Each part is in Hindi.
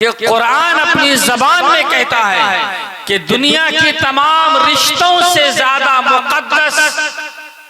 कि कुरान अपनी जबान में कहता है कि दुनिया की तमाम रिश्तों से ज्यादा मुकद्दस,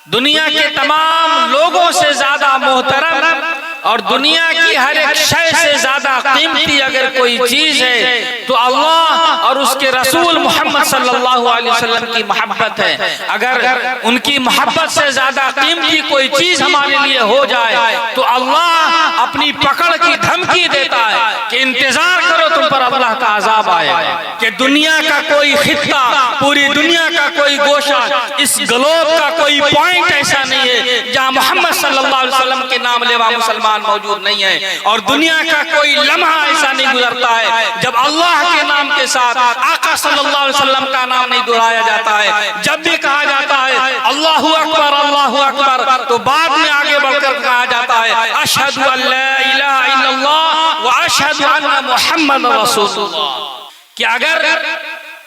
दुनिया के तमाम लोगों से ज्यादा मोहतरम और दुनिया की हर एक शय से ज्यादा कीमती अगर कोई चीज है तो अल्लाह और उसके रसूल मोहम्मद सल्लल्लाहु अलैहि वसल्लम की मोहब्बत है। अगर उनकी मोहब्बत से ज्यादा कीमती कोई चीज हमारे लिए हो जाए तो अल्लाह अपनी पकड़ की धमकी देता है कि इंतजार करो तुम पर अल्लाह का अजाब आए। कि दुनिया का कोई खित्ता, पूरी दुनिया का कोई गोशा, इस ग्लोब का कोई पॉइंट ऐसा नहीं है जहां मोहम्मद सल्लल्लाहु अलैहि वसल्लम के नाम लेवा मुसलमान मौजूद नहीं है। और दुनिया का कोई लम्हा ऐसा नहीं गुजरता है जब अल्लाह के नाम के साथ आका सल्लल्लाहु अलैहि वसल्लम का नाम नहीं दोहराया जाता है। जब भी कहा जाता है अल्लाहु अकबर तो बाद में आगे बढ़कर कहा जाता है अशहदु अल्ला इलाहा इल्लल्लाह व अशहदु अन्ना मुहम्मद रसूलुल्लाह। कि अगर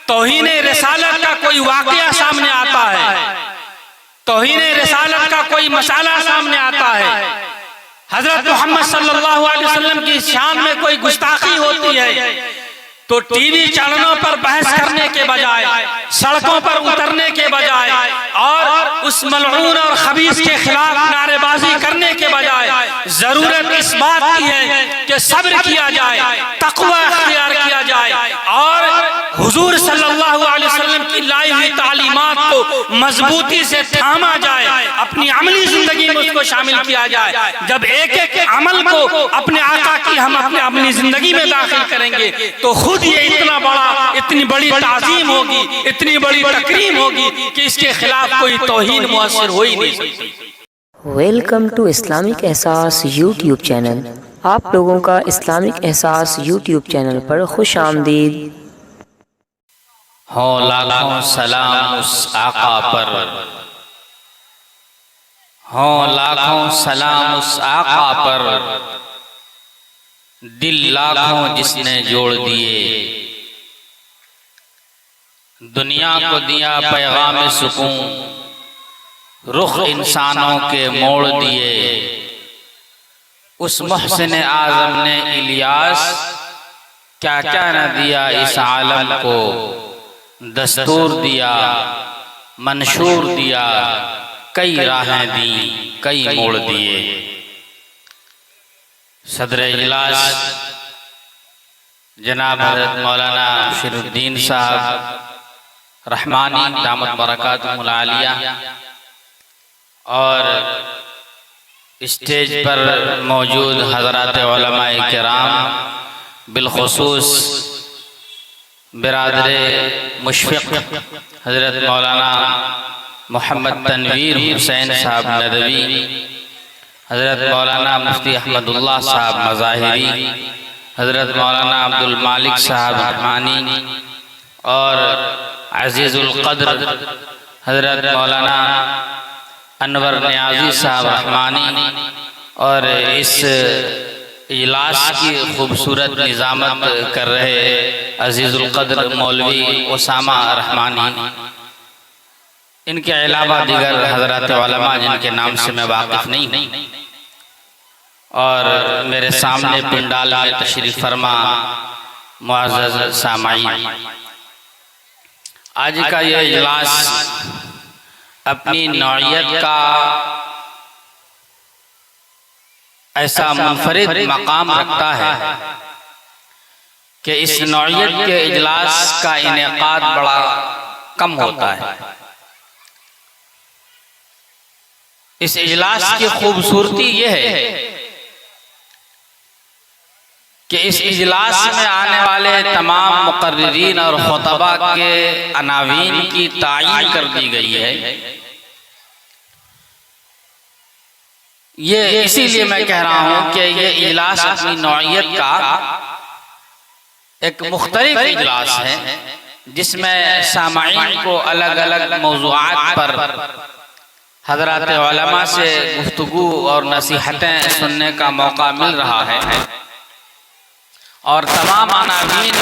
तौहीन रिसालत का कोई वाकया सामने आता है, तौहीन रिसालत का कोई मसाला सामने आता है, हजरत मोहम्मद सल्लल्लाहु अलैहि वसल्लम की शान में कोई गुस्ताखी होती है तो टीवी चैनलों पर बहस करने के बजाय, सड़कों पर उतरने के बजाय और उस मलऊन और खबीस के खिलाफ नारेबाजी करने के बजाय जरूरत इस बात की है कि सब्र किया जाए, तकवा इख्तियार किया जाए और हुजूर सल्लल्लाहु अलैहि वसल्लम की लाई हुई तालीमात को मजबूती से थामा जाए, अपनी अमली जिंदगी में उसको शामिल किया जाए। जब एक एक अमल को अपने आका की हम अपनी जिंदगी में दाखिल करेंगे तो खुद ये इतना बड़ा, इतनी बड़ी ताजीम होगी, इतनी बड़ी तकरीम होगी कि इसके खिलाफ कोई तौहीन मुअस्सिर हो ही नहीं सकती। वेलकम टू इस्लामिक एहसास यूट्यूब चैनल। आप लोगों का इस्लामिक एहसास यूट्यूब चैनल पर खुश आमदीद हो। लाखों सलाम उस आका पर, हो लाखों सलाम उस आका पर, दिल लाखों जिसने जोड़ दिए, दुनिया को दिया पैगाम सुकून, रुख इंसानों के मोड़ दिए। उस मुहसिन आजम ने इलियास क्या क्या न दिया इस आलम को, दस्तूर दिया, मंशूर दिया, कई राहें दी, कई मोड़ दिए। सदर इजलास जनाब हज़रत मौलाना शिरुद्दीन साहब रहमानी दामत बरकातुहुल आलिया और स्टेज पर मौजूद हज़रात उलमाए किराम, बिलखुसूस बिरादरे मुशफ़िक़ हज़रत मौलाना मोहम्मद तनवीर हुसैन साहब नदवी, हज़रत मौलाना मुफ्ती अहमदुल्लाह साहब मज़ाहिरी, हज़रत मौलाना अब्दुल मालिक साहब रहमानी और अज़ीज़ुल क़द्र हज़रत मौलाना अनवर नियाज़ी साहब रहमानी और इस इजलास की खूबसूरत निज़ामत कर रहे अज़ीज़ुल क़द्र मौलवी उसामा रहमानी, इनके अलावा दीगर हज़रात उलमा जिनके नाम से मैं वाकिफ़ नहीं हूँ और मेरे सामने पिंडाल में तशरीफ़ फरमा मुअज़्ज़ज़ सामाईन, आज का ये इजलास अपनी नौइयत का ऐसा मुनफरिद मकाम रखता है कि इस नौइयत के इजलास का इनेकाद बड़ा कम होता है। इस इजलास की खूबसूरती यह है कि इस इजलास में आने वाले तमाम मुकर्रिरीन और खुतबा के अनावीन की तायीन कर दी गई है। ये इसीलिए मैं कह रहा हूँ कि ये इजलास अपनी नौइयत का एक मुख्तलिफ इजलास है जिसमें सामाईन को अलग अलग मौज़ूआत पर हज़रात उलमा से गुफ्तगू और नसीहतें सुनने का मौका मिल रहा है और तमाम अनावीन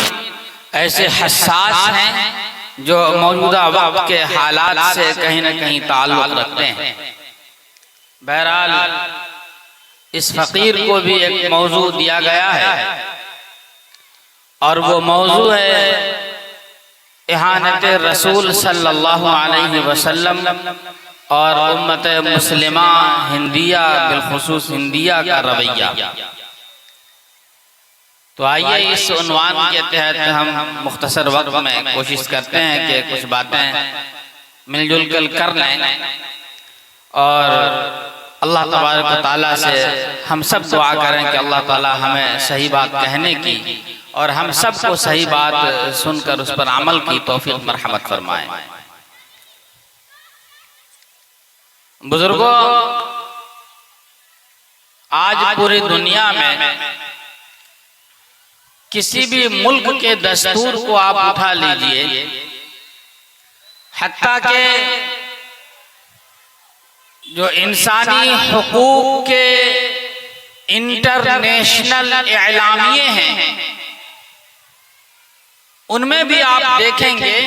ऐसे हसास हैं जो मौजूदा वक्त के हालात से कहीं न कहीं ताल्लुक़ रखते हैं। बहरहाल इस फ़कीर को भी एक मौजू दिया गया है और वो मौजू है इहानत रसूल सल्लल्लाहु अलैहि वसल्लम और उम्मत मुस्लिमा हिंदिया बिलखुसूस हिंदिया का रवैया। तो आइए इस उन्वान के तहत हम मुख्तसर वक्त में कोशिश करते हैं कि कुछ बातें मिलजुल कर लें और अल्लाह तबारक व तआला से हम सब दुआ करें कि अल्लाह ताला हमें सही बात कहने की और हम सबको सही बात सुनकर उस पर अमल की तौफीक मरहमत फरमाए। बुजुर्गों, आज पूरी दुनिया में किसी भी मुल्क के दस्तूर को आप उठा लीजिए, हत्ता के जो इंसानी हुकूक के इंटरनेशनल एलामिये हैं, उनमें भी आप देखेंगे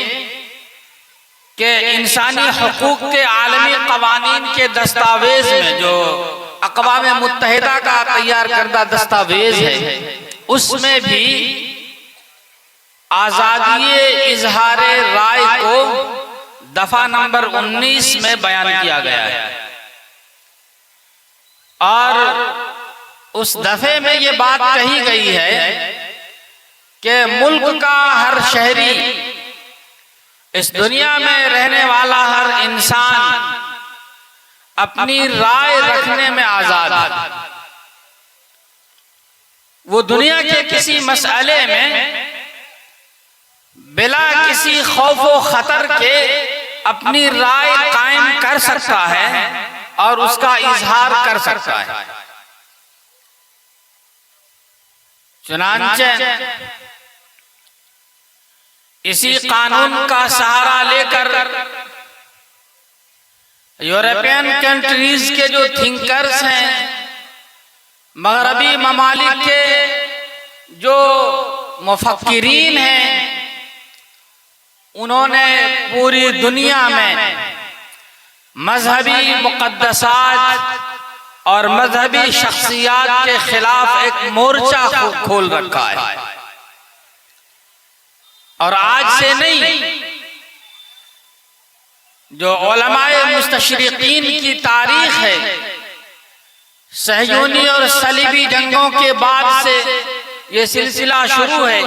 कि इंसानी हुकूक के आलमी कवानीन के दस्तावेज में, जो अक़वाम मुत्तहिदा का तैयार करदा दस्तावेज है, उसमें भी आज़ादी इजहार राय को दफा नंबर 19 में बयान किया गया है। और उस दफे में ये बात कही गई है कि मुल्क का हर शहरी, इस दुनिया में रहने वाला हर इंसान अपनी राय रखने में आजाद है। वो दुनिया के किसी मसले में बिला किसी खौफ व खतर के अपनी राय कायम कर सकता है और उसका इजहार कर सकता है। चुनांचे इसी कानून का सहारा लेकर यूरोपियन कंट्रीज के जो थिंकर्स हैं, मगरबी ममालिक के जो मुफक्किरीन हैं, उन्होंने पूरी दुनिया में मजहबी मुक़द्दसात और मजहबी शख्सियात के खिलाफ एक मोर्चा खोल रखा है। और आज से नहीं, जो उलमाए मुस्तशरिकीन की तारीख है, सहयूनी और सलीबी जंगों के बाद से ये सिलसिला शुरू है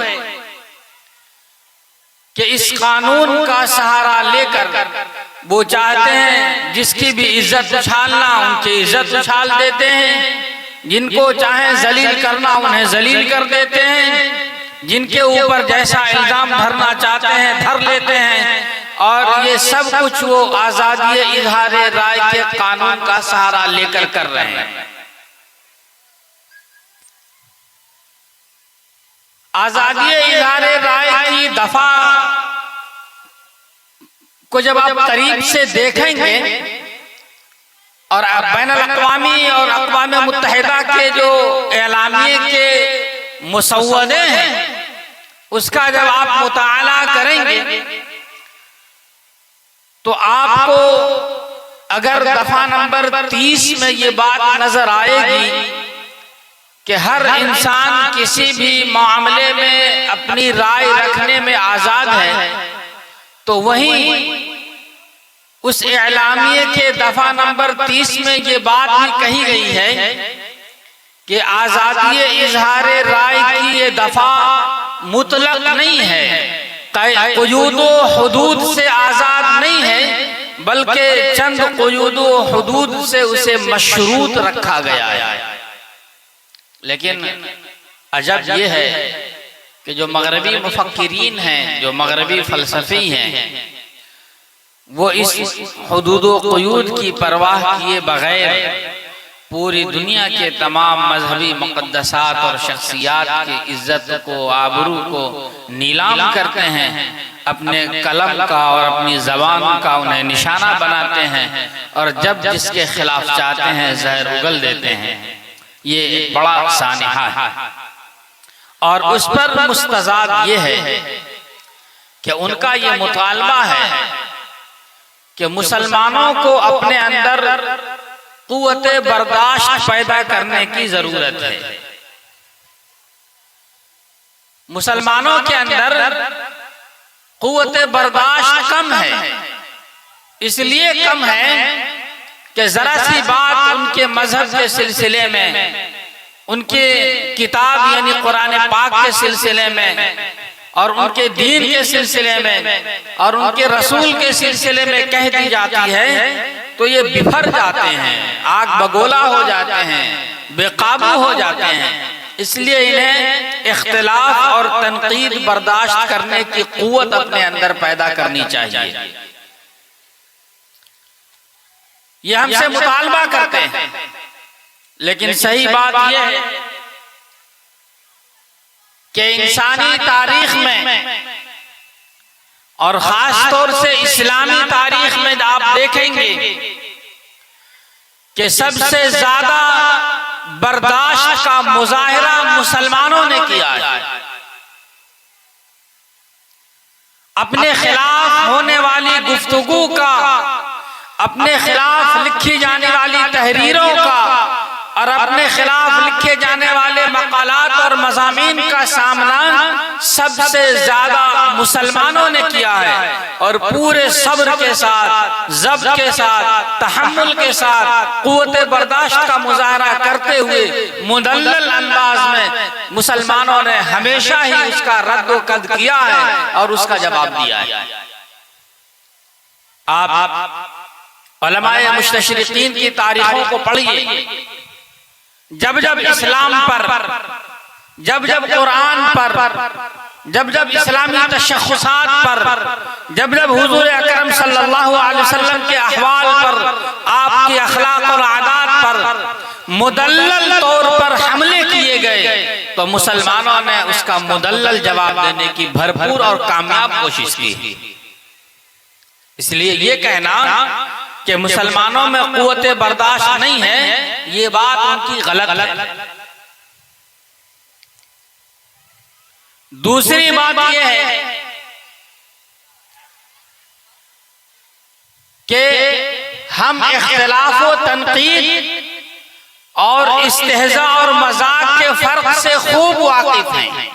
कि इस कानून का सहारा लेकर वो चाहते हैं जिसकी भी इज्जत उछालना, उनकी इज्जत उछाल देते हैं, जिनको चाहे जलील करना उन्हें जलील कर देते हैं, जिनके ऊपर जैसा इल्जाम धरना चाहते हैं धर लेते हैं। और ये सब कुछ वो आजादी इजहार राय के कानून का सहारा लेकर कर रहे हैं। आजादी इजहार राय की दफा को जब आप करीब से देखेंगे और बैनुल अक़वामी और अक़वाम मुत्तहिदा के जो एलामिये के मुसव्वदे हैं, उसका जब आप मुताला करेंगे तो आपको अगर दफा नंबर 30 में ये बात नजर आएगी कि हर इंसान किसी भी मामले में अपनी राय रखने में आजाद है, तो वहीं उस एलामिये के दफा नंबर 30 में ये बात भी कही गई है कि आजादी इजहार राय की ये दफा मुतलक नहीं है, क़ुयूद हुदूद से आजाद नहीं है, बल्कि चंद क़ुयूद हुदूद से उसे मशरूत रखा गया है। लेकिन अजब ये है कि जो मगरबी मुफक्किरीन हैं, जो मगरबी फलसफी हैं, वो इस हुदूद व क़ुयूद की परवाह किए बगैर पूरी दुनिया के तमाम मजहबी मुक़द्दसात और शख्सियात की इज्जत को, आबरू को नीलाम करते हैं, अपने कलम का और अपनी ज़बान का उन्हें निशाना बनाते हैं और जब जिसके खिलाफ चाहते हैं जहर उगल देते हैं। ये एक बड़ा सानिहा है। और उस पर मुस्तज़ाद ये है कि उनका ये मुतालबा है कि मुसलमानों को अपने अंदर क़ुव्वत बर्दाश्त पैदा करने की जरूरत है। मुसलमानों के अंदर क़ुव्वत बर्दाश्त कम है। इसलिए कम है कि जरा सी बात उनके मजहब के सिलसिले में, उनके किताब यानी कुरान पाक के सिलसिले में और उनके दीन के सिलसिले में और उनके रसूल के सिलसिले में कह दी जाती है तो ये बिफर जाते हैं, आग बगोला हो जाते हैं, बेकाबू हो जाते हैं। इसलिए इन्हें इख्तिलाफ और तनकीद बर्दाश्त करने की क़ुव्वत अपने अंदर पैदा करनी चाहिए। ये हमसे मुतालबा करते हैं, लेकिन सही बात यह है कि इंसानी तारीख में और खास तौर से इस्लामी तारीख में आप देखेंगे कि सबसे ज्यादा बर्दाश्त का मुजाहिरा मुसलमानों ने किया है। अपने खिलाफ होने वाली गुफ्तगू का, अपने खिलाफ लिखी जाने वाली तहरीरों का और अपने खिलाफ लिखे जाने वाले मकालात और मज़ामीन का सामना सबसे ज्यादा मुसलमानों ने किया है और पूरे सब्र के साथ, ज़ब्त के साथ, तहम्मुल के साथ, क़ुव्वत बर्दाश्त का मुज़ाहरा करते हुए मुदल्लल अंदाज में मुसलमानों ने हमेशा ही उसका रद्द-ओ-कद किया है और उसका जवाब दिया है। आप उलमाए मुस्तशरिकीन की तारीखों को पढ़िए। जब जब इस्लाम पर, जब जब कुरान पर, जब जब इस्लामी तशख़्ख़ुसात पर, जब जब हुज़ूर अकरम सल्लल्लाहु अलैहि वसल्लम के अहवाल पर, आपके अखलाक और आदात पर मुदल्लल तौर पर हमले किए गए तो मुसलमानों ने उसका मुदल्लल जवाब देने की भरपूर और कामयाब कोशिश की। इसलिए ये कहना कि मुसलमानों में क़ुव्वत बर्दाश्त नहीं है, ये बात उनकी गलत है। दूसरी बात यह है कि हम इख्तिलाफ व तनकीद और इस्तेहज़ा और मजाक के फर्क से खूब वाकिफ हैं।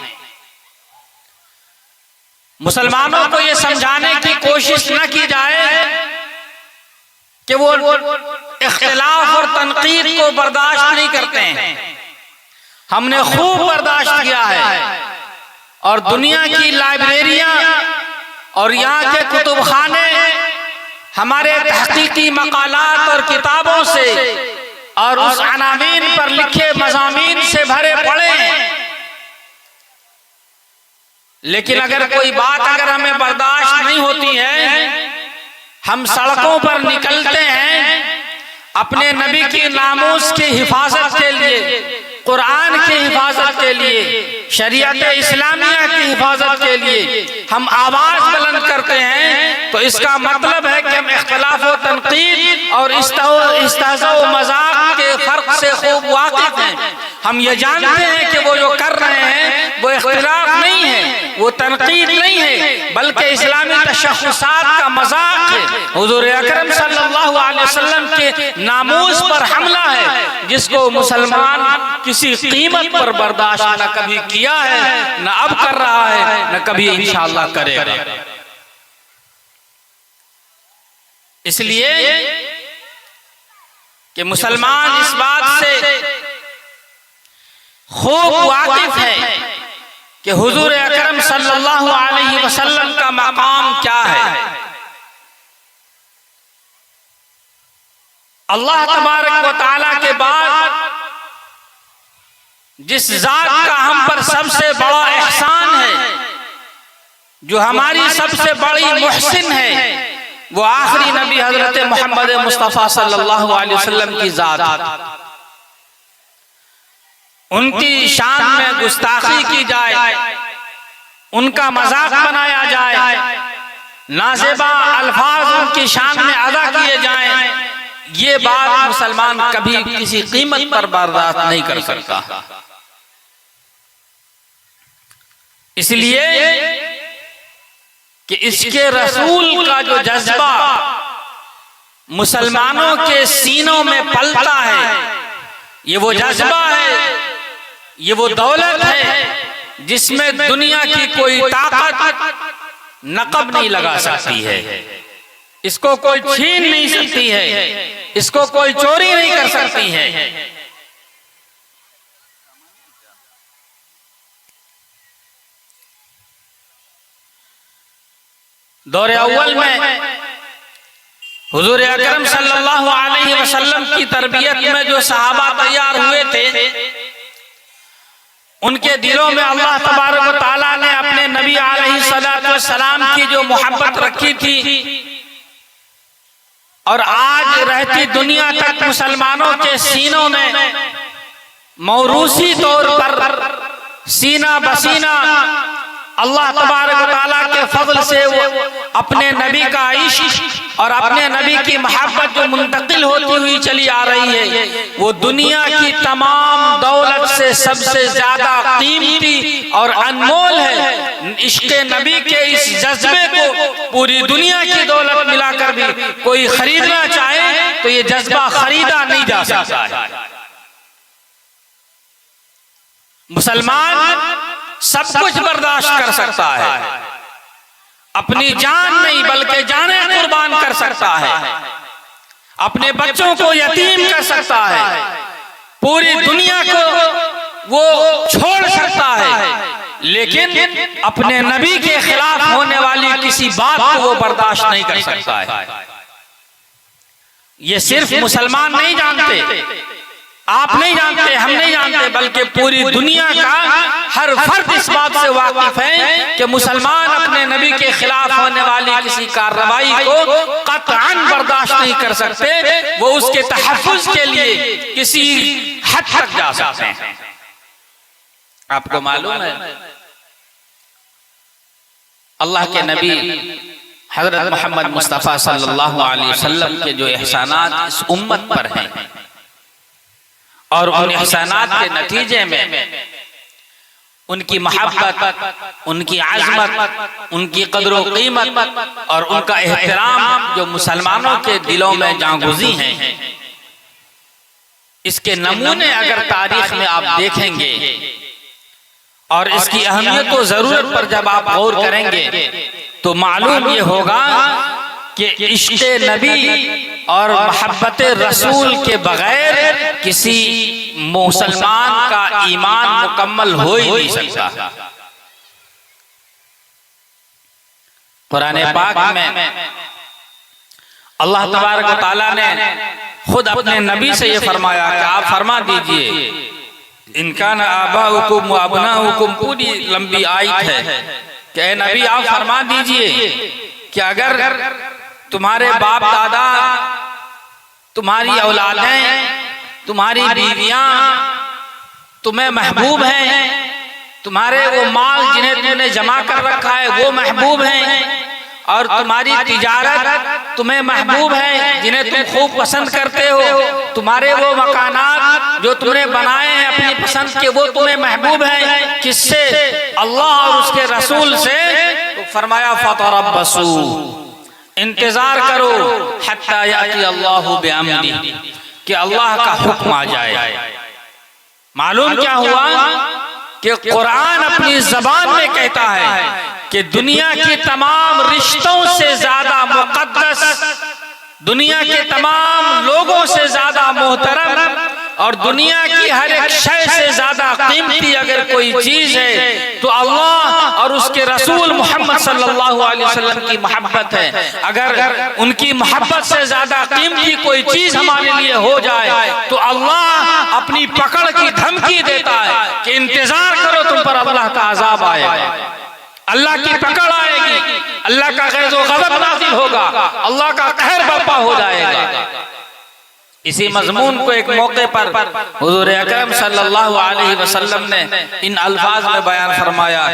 मुसलमानों को यह समझाने की कोशिश न की जाए कि वो इख्तिलाफ और तनकीद को बर्दाश्त नहीं करते हैं। हमने खूब बर्दाश्त किया है और दुनिया की लाइब्रेरियां और यहाँ के कुतुबखाने हमारे तहकीकी मकालात और किताबों से और उस अनामीन पर लिखे मज़ामीन से भरे पड़े हैं। लेकिन अगर कोई बात अगर हमें बर्दाश्त नहीं होती है, हम सड़कों पर निकलते हैं अपने नबी की नामूस की हिफाजत के लिए, कुरान की हिफाजत के लिए, शरीयत इस्लामिया की हिफाजत के लिए हम आवाज बुलंद करते हैं तो इसका मतलब है कि हम इख्तिलाफ व तनकीद और इस्तेहज़ा व मज़ाक के फर्क से खूब वाकिफ हैं। हम ये जानते हैं कि वो जो कर रहे हैं वो इख्तिलाफ नहीं है, वो तनकीद नहीं है, बल्कि इस्लामी तशख़्ख़ुसात का मज़ाक है। हुज़ूर अकरम सल्लल्लाहु अलैहि वसल्लम के नामूस पर हमला है, जिसको मुसलमान किसी कीमत पर बर्दाश्त न कभी किया है, न अब कर रहा है, न कभी इंशाअल्लाह करेगा। इसलिए कि मुसलमान इस बात से खूब वाकिफ है कि हुजूर अकरम सल्लल्लाहु अलैहि वसल्लम का मकाम क्या है। अल्लाह तबारक व तआला के बाद जिस जात का हम पर सबसे बड़ा एहसान है, जो हमारी सबसे बड़ी मुहसिन है, वो आखिरी नबी हजरत मोहम्मद मुस्तफ़ा सल्लल्लाहु अलैहि वसल्लम की जात है। उनकी शान में गुस्ताखी की जाए, उनका मजाक बनाया जाए, नाज़ेबा अल्फाज उनकी शान में अदा किए जाएं, ये बात मुसलमान कभी किसी कीमत पर बर्दाश्त नहीं कर सकता। इसलिए कि इसके रसूल का जो जज्बा मुसलमानों के सीनों में पलता है, ये वो जज्बा है, ये वो दौलत है जिसमें दुनिया की कोई ताकत नकब नहीं लगा सकती है, इसको कोई छीन नहीं सकती है, इसको कोई चोरी नहीं कर सकती है। दौरे अव्वल में हुजूर अकरम सल्लल्लाहु अलैहि वसल्लम की तरबियत में जो सहाबा तैयार हुए थे, उनके दिलों में अल्लाह तबारक व तआला ने अपने नबी अलैहि सलाम की जो मोहब्बत रखी थी, और आज रहती दुनिया तक मुसलमानों के सीनों में मौरूसी तौर पर सीना बसीना अल्लाह तबारक व तआला के फज़ल से वो अपने नबी का इश्क और अपने नबी की मोहब्बत जो मुंतकिल होती हुई चली आ रही है, वो दुनिया की तमाम दौलत से सबसे ज्यादा कीमती और अनमोल है। इश्क़ नबी के इस जज्बे को पूरी दुनिया की दौलत मिलाकर भी कोई खरीदना चाहे तो ये जज्बा खरीदा नहीं जा सकता है। मुसलमान सब कुछ बर्दाश्त कर सकता है, अपनी जान नहीं बल्कि जाने कुर्बान कर सकता है, अपने बच्चों को यतीम कर सकता है, पूरी दुनिया को वो छोड़ सकता है, लेकिन अपने नबी के खिलाफ होने वाली किसी बात को वो बर्दाश्त नहीं कर सकता है। ये सिर्फ मुसलमान नहीं जानते, आप नहीं जानते, हम नहीं जानते, बल्कि पूरी दुनिया का हर फर्द इस बात से वाकिफ है कि मुसलमान अपने नबी के खिलाफ होने वाली किसी कार्रवाई को कतअन बर्दाश्त नहीं कर सकते, वो उसके तहफ़्फ़ुज़ के लिए किसी हद तक जा सकते हैं। आपको मालूम है अल्लाह के नबी हज़रत मोहम्मद मुस्तफ़ा सल्लल्लाहु अलैहि वसल्लम के जो एहसानात इस उम्मत पर हैं, और उन एहसानात के नतीजे में उनकी मोहब्बत, उनकी आज़मत, उनकी कदर व कीमत और उनका एहतराम जो मुसलमानों के दिलों में जागुज़ी हैं, इसके नमूने अगर तारीख में आप देखेंगे और इसकी अहमियत व ज़रूरत पर जब आप गौर करेंगे तो मालूम ये होगा कि इश्क़ नबी और मोहब्बत रसूल के बगैर किसी मुसलमान का ईमान मुकम्मल हो ही नहीं सकता। कुरान पाक में अल्लाह तबारक व तआला ने खुद अपने नबी से ये फरमाया कि आप फरमा दीजिए, इनका न आबाउकुम व अबनाउकुम, पूरी लंबी आयत है कि ए नबी आप फरमा दीजिए कि अगर तुम्हारे बाप दादा, तुम्हारी औलादें, तुम्हारी बीवियां तुम्हें महबूब हैं, तुम्हारे वो माल जिन्हें तुमने जमा कर रखा है वो महबूब हैं, और तुम्हारी तिजारत तुम्हें महबूब है जिन्हें तुम खूब पसंद करते हो, तुम्हारे वो मकानात जो तुमने बनाए हैं अपनी पसंद के वो तुम्हें महबूब हैं, किससे? अल्लाह और उसके रसूल से। तो फरमाया फतरब्बसू, इंतजार करो, हत्ता याती अल्लाहु बिअम्री, कि अल्लाह का हुक्म आ जाए। मालूम क्या हुआ कि कुरान अपनी ज़बान में कहता है कि दुनिया की तमाम रिश्तों से ज्यादा मुकद्दस, दुनिया के तमाम लोगों से ज्यादा मोहतरम और दुनिया की हर एक शय से ज्यादा कीमती अगर कोई चीज है तो अल्लाह और उसके रसूल मोहम्मद सल्लल्लाहु अलैहि वसल्लम की मोहब्बत है। अगर उनकी मोहब्बत से ज्यादा कीमती कोई चीज हमारे लिए हो जाए तो अल्लाह अपनी पकड़ की धमकी देता है कि इंतजार करो, तुम पर अल्लाह का अजाब आएगा, अल्लाह की पकड़ आएगी, अल्लाह का ग़ज़ब ग़ज़ब नाज़िल होगा, अल्लाह का कहर बर्पा हो जाएगा। इसी मजमून को एक मौके पर हुजूर अकरम सल्लल्लाहु अलैहि वसल्लम ने इन अल्फाज में बयान फरमाया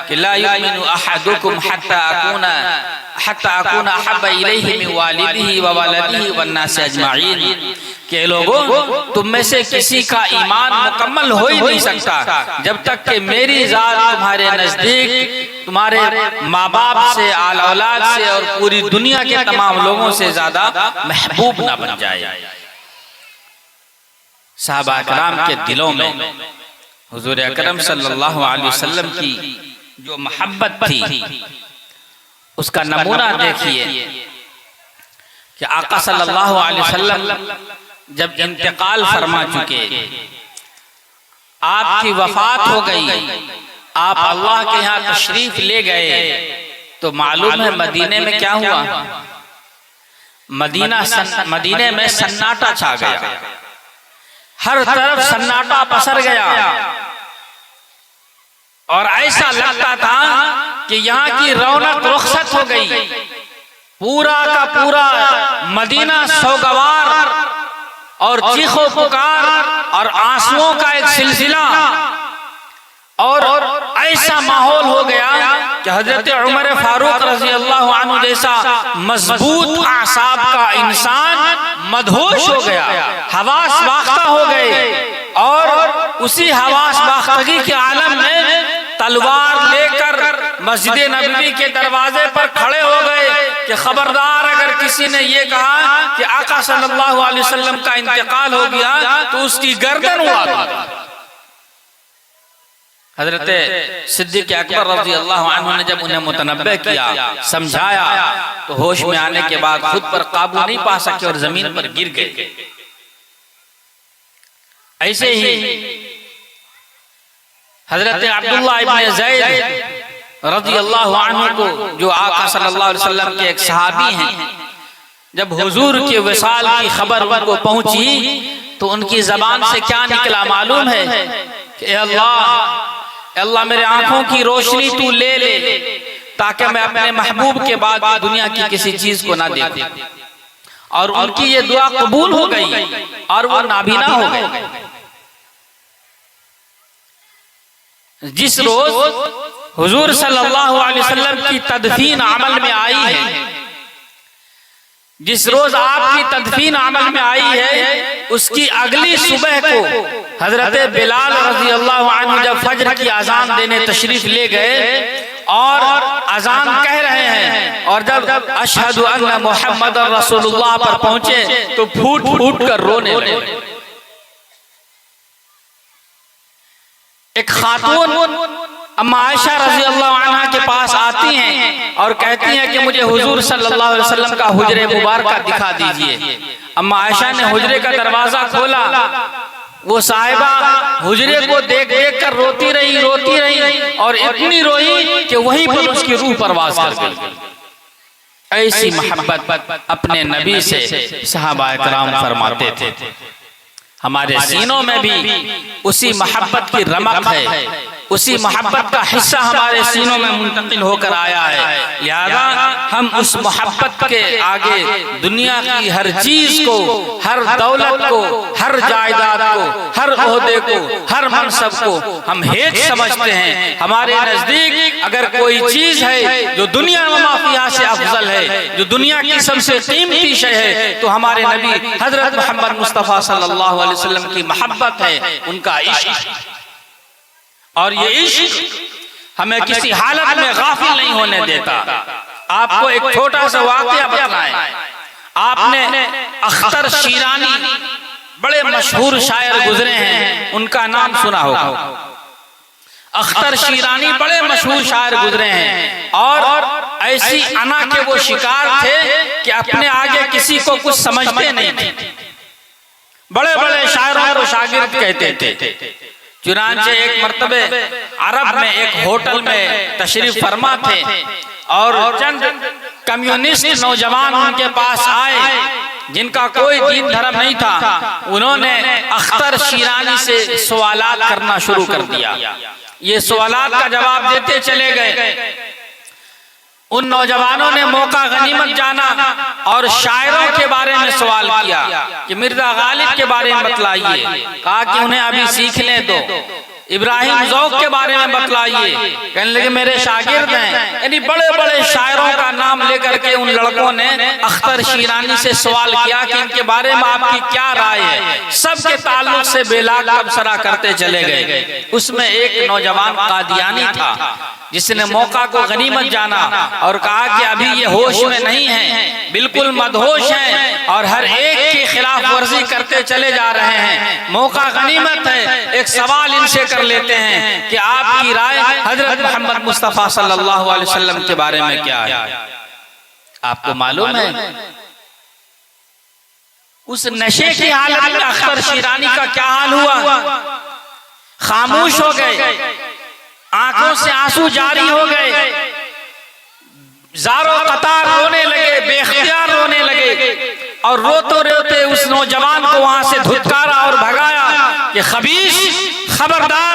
कि ला युमिनु अहदुकुम हत्ता अकूना अहब्बा इलैहि मिन वालिदिही व वलदिही वन नास अजमाइन, के लोगों तुम में से किसी का ईमान मुकम्मल हो ही नहीं सकता जब तक कि मेरी जात तुम्हारे नजदीक तुम्हारे माँ बाप से, आल औलाद से और पूरी दुनिया के तमाम लोगों से ज्यादा महबूब ना बन जाए। सहाबा किराम के दिलों में हुजूर अकरम सल्लल्लाहु अलैहि वसल्लम की जो मोहब्बत थी उसका नमूना देखिए कि आका सल्लल्लाहु अलैहि वसल्लम जब इंतकाल फरमा चुके, आपकी वफात हो गई, आप अल्लाह के यहाँ तशरीफ ले गए, तो मालूम है मदीने में क्या हुआ? मदीने में सन्नाटा छा गया, हर तरफ सन्नाटा पसर गया और ऐसा लगता था कि यहाँ की रौनक रुखसत हो गई। पूरा का पूरा मदीना सोगवार और चीखों पुकार और आंसुओं का एक सिलसिला और ऐसा माहौल हो गया कि हजरत उमर फारूक रजी अल्लाह अन्हु जैसा मजबूत आसाब का इंसान मदहोश हो गया, हवास बाख्ता हो गए और उसी हवास बाख्तगी के आलम में तलवार लेकर मस्जिद नबवी के दरवाजे पर खड़े हो गए कि खबरदार अगर किसी ने ये कहा कि आका सल्लल्लाहु अलैहि वसल्लम का इंतकाल हो गया तो उसकी गर्दन उड़ा दूंगा। हजरत सिद्दीक अकबर रज़ी अल्लाहु अन्हु ने जब उन्हें मुतनब्बे किया, समझाया, तो होश में आने के बाद खुद पर काबू नहीं पा सके और जमीन पर गिर गए। ऐसे ही हजरत अब्दुल्लाह इब्न ज़ैद रज़ी अल्लाहु अन्हु को, जो आका सल्लल्लाहु अलैहि वसल्लम के एक सहाबी हैं, जब हुजूर के विसाल की खबर उनको पहुंची तो उनकी जबान से क्या निकला मालूम है कि अल्लाह मेरे आंखों की रोशनी तू ले ले ताकि मैं अपने महबूब के बाद दुनिया की किसी चीज को ना देखूं। और उनकी ये दुआ कबूल हो गई और वो नाबीना हो गए। जिस रोज हुजूर सल्लल्लाहु अलैहि वसल्लम की तदफीन अमल में आई है, जिस रोज आपकी तदफीन अमल में आई है, उसकी अगली सुबह को हजरत बिलाल रज़ी अल्लाहु अन्हु जब फज्र की अजान देने तशरीफ ले गए और अजान कह रहे हैं, और जब अशहदु अन्ना मुहम्मद रसूलुल्लाह पर पहुंचे तो फूट फूट कर रोने लगे। एक खातून अम्मा आयशा रज़ी अल्लाहु अन्हा के पास आती हैं और कहती हैं कि मुझे हुजूर सल्लल्लाहु अलैहि वसल्लम का हुजरे मुबारक दिखा दीजिए। अम्मा आयशा ने हुजरे का दरवाजा खोला, वो साहिबा हुजरे को देख देख कर रोती रही और इतनी रोई कि वहीं पर उसकी रूह परवाज कर गई। ऐसी मोहब्बत अपने नबी से सहाबा इकराम फरमाते थे। हमारे सीनों में भी उसी मोहब्बत की रमक है, उसी मोहब्बत का हिस्सा हमारे सीनों में मुंतकिल होकर आया है। लिहाजा हम उस मोहब्बत के आगे दुनिया की हर चीज को, हर दौलत को, हर जायदाद को, हर ओहदे को, हर मनसब को हम हेच समझते हैं। हमारे नजदीक अगर कोई चीज है जो दुनिया में माफिया से अफजल है, जो दुनिया की सबसे कीमती शय है, तो हमारे नबी हजरत मोहम्मद मुस्तफा सल्लल्लाहु अलैहि वसल्लम की मोहब्बत है, उनका इश्क। और ये इश्क हमें किसी हालत में गाफिल नहीं होने देता। आपको एक छोटा सा वाकया बतलाएं। आपने अख्तर शीरानी, बड़े मशहूर शायर गुजरे हैं, उनका नाम सुना होगा। अख्तर शीरानी बड़े मशहूर शायर गुजरे हैं और ऐसी अना के वो शिकार थे कि अपने आगे किसी को कुछ समझते नहीं थे। बड़े बड़े शायरों को शागिर्द कहते थे। चुनांचे एक मर्तबे अरब में एक होटल में तशरीफ फरमा थे और चंद कम्युनिस्ट नौजवान उनके पास आए जिनका कोई दीन धर्म नहीं था। उन्होंने अख्तर शीरानी से सवालात करना शुरू कर दिया। ये सवालात का जवाब देते चले गए। उन नौजवानों ने मौका गनीमत जाना और शायरों के बारे में सवाल किया कि मिर्जा गालिब के बारे में बतलाइए। कहा कि उन्हें अभी सीखने दो। इब्राहिम ज़ौक़ के बारे में बतलाइए। कहने लगे मेरे शागिर्द हैं। यानी बड़े बड़े शायरों का नाम लेकर के उन लड़कों ने अख्तर शीरानी से सवाल किया कि इनके बारे में आपकी क्या राय है। सबके ताल्लुक से बेलाग तबसरा करते चले गए। उसमें एक नौजवान कादियानी था जिसने मौका को गनीमत जाना और कहा कि अभी ये होश में नहीं है, बिल्कुल मदहोश हैं और हर एक की खिलाफ वर्जी करते चले जा रहे हैं। मौका गनीमत है, एक सवाल इनसे कर लेते हैं कि आपकी राय हजरत मोहम्मद मुस्तफ़ा सल्लल्लाहु अलैहि वसल्लम के बारे में क्या है। आपको मालूम है उस नशे की हालत में अख्तर शिरानी का क्या हाल हुआ? खामोश हो गए, आंखों से आंसू जारी हो गए, ज़ारो कतार रोने लगे, बेख्तियार रोने लगे और रोते रोते उस नौजवान को वहां से धुतकारा और भगाया कि खबीस, खबरदार,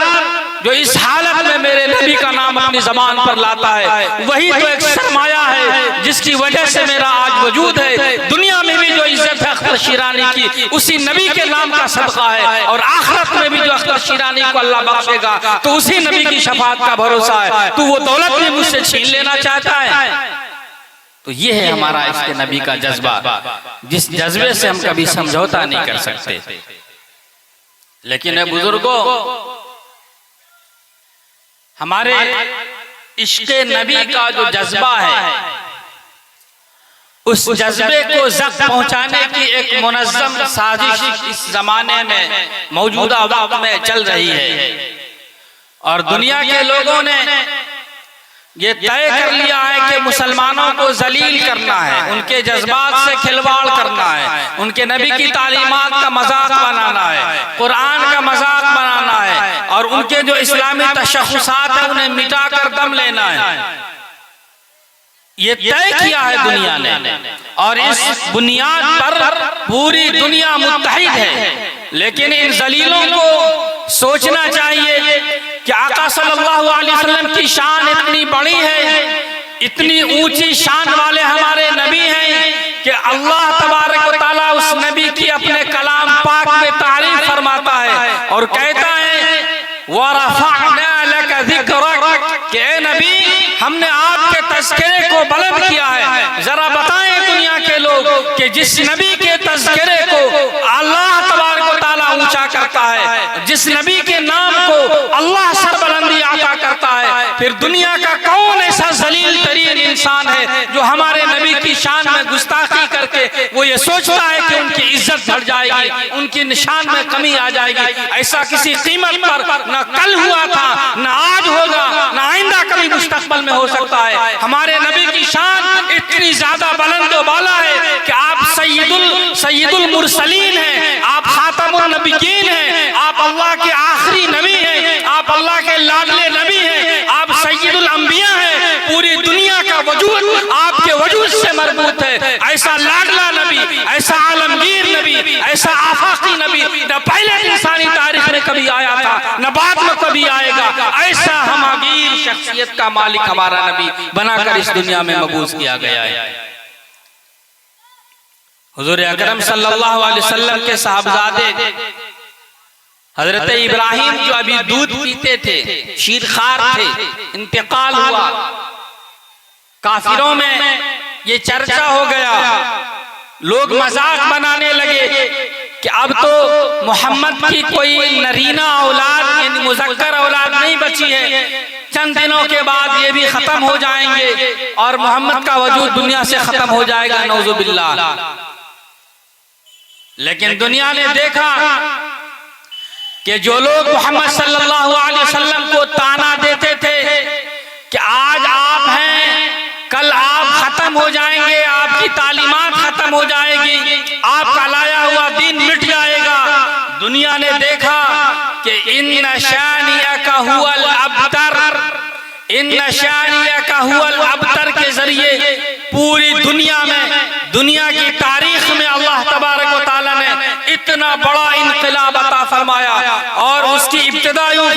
जो इस हालत में मेरे नबी का नाम अपनी जबान पर लाता है वही तो एक सरमाया है जिसकी वजह से मेरा आज वजूद है। दुनिया में भी जो इज्जत है अख्तर शिरानी की उसी नबी के नाम का सदका है, और आखिरत में भी जो अख्तर शिरानी को अल्लाह बख्शेगा तो उसी नबी की शफाअत का भरोसा है। तो वो दौलत भी मुझसे छीन लेना चाहता है। तो ये है हमारा इसके नबी का जज्बा, जिस जज्बे से हम कभी समझौता नहीं कर सकते। लेकिन बुजुर्गों, हमारे इश्क़े नबी का जो जज्बा है उस जज्बे को ज़ख्म पहुंचाने की एक मुनज़्ज़म साजिश इस जमाने में मौजूदा वक्त में चल रही है, और दुनिया के लोगों ने ये तय कर लिया है कि मुसलमानों को जलील करना है, उनके जज्बात से खिलवाड़ करना है, उनके नबी की तालीमात का मजाक बनाना है, कुरान का मजाक बनाना है, और उनके जो इस्लामी तशख़्ख़ुसात है उन्हें मिटा कर दम लेना है। ये तय किया है दुनिया ने, और इस बुनियाद पर पूरी दुनिया मुत्तहिद है। लेकिन इन जलीलों को सोचना चाहिए कि आका सल्लल्लाहु अलैहि वसल्लम की शान इतनी बड़ी है, इतनी ऊंची शान वाले हमारे नबी हैं कि अल्लाह तबारक व तआला उस नबी की अपने कलाम पाक में तारीफ फरमाता है और कहता है वरफ़अना लका ज़िक्रक, कि ए नबी हमने आपके तज़किरे को बुलंद किया है। जरा बताएं दुनिया के लोग कि जिस नबी के तज़किरे को अल्लाह तबारक व तआला ऊंचा करता है, जिस नबी के नाम को अल्लाह सरबुलंदी अता करता है, फिर दुनिया का कौन ऐसा जलील तरीन इंसान है जो हमारे नबी की शान में गुस्ताखी करके वो ये सोचता है कि उनकी इज्जत बढ़ जाएगी, उनकी निशान में कमी आ जाएगी। ऐसा किसी कीमत पर न कल हुआ था, न आज होगा, न आइंदा कभी मुस्तकबल में हो सकता है। हमारे नबी की शान इतनी ज्यादा बुलंद व बाला है कि आप सय्यदुल मुरसलीन हैं, आप खातमुन नबिय्यीन हैं, आप अल्लाह के आखिरी नबी हैं, आप अल्लाह के लाडले नबी हैं, आप सय्यदुल अंबिया हैं। पूरी दुनिया का वजूद आपके वजूद से मरबूत है। ऐसा लाडला नबी, ऐसा आलमगीर नबी, ऐसा आफाकी नबी न पहले इंसानी तारीख में कभी आया था, न बाद में कभी आएगा। ऐसा हमागीर शख्सियत का मालिक हमारा नबी बनाकर इस दुनिया में मबूस किया गया है। हुजूर अकरम सल्लल्लाहु अलैहि वसल्लम के साहबजादे हजरत इब्राहिम जो अभी दूध पीते थे, शीरखार थे, इंतकाल हुआ। काफिरों में ये चर्चा हो गया, लोग मजाक बनाने लगे कि अब तो मोहम्मद की कोई नरीना औलाद यानी मुज़क्कर औलाद नहीं बची है, चंद दिनों के बाद ये भी खत्म हो जाएंगे और मोहम्मद का वजूद दुनिया से खत्म हो जाएगा, नौजुबिल्लाह। लेकिन दुनिया ने देखा कि जो लोग मोहम्मद सल्लल्लाहु अलैहि वसल्लम को ताना देते थे कि आज आप हैं, कल आप खत्म हो जाएंगे, आपकी तालीमात खत्म हो जाएगी, आपका लाया हुआ दीन मिट जाएगा, दुनिया ने देखा कि इन्न शानिअका हुवल अबतर, इन्न शानिअका हुवल अबतर के जरिए पूरी दुनिया में, दुनिया की तारीख में अल्लाह तबारक व तआला ने इतना बड़ा इनकलाब अता फरमाया और उसकी इब्तिदा यूं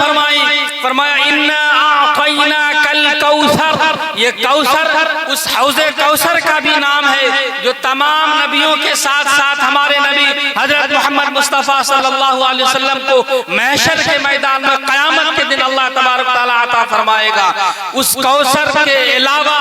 फरमाया इन्ना आतैना कल कौसर। ये कौसर उस हौज़े कौसर का भी नाम है जो तमाम नबियों के साथ साथ हमारे नबी हजरत मोहम्मद मुस्तफ़ा सल्लल्लाहु अलैहि वसल्लम को महशर के मैदान में क़यामत के दिन अल्लाह तबारक व तआला अता फरमाएगा। उस कौसर के अलावा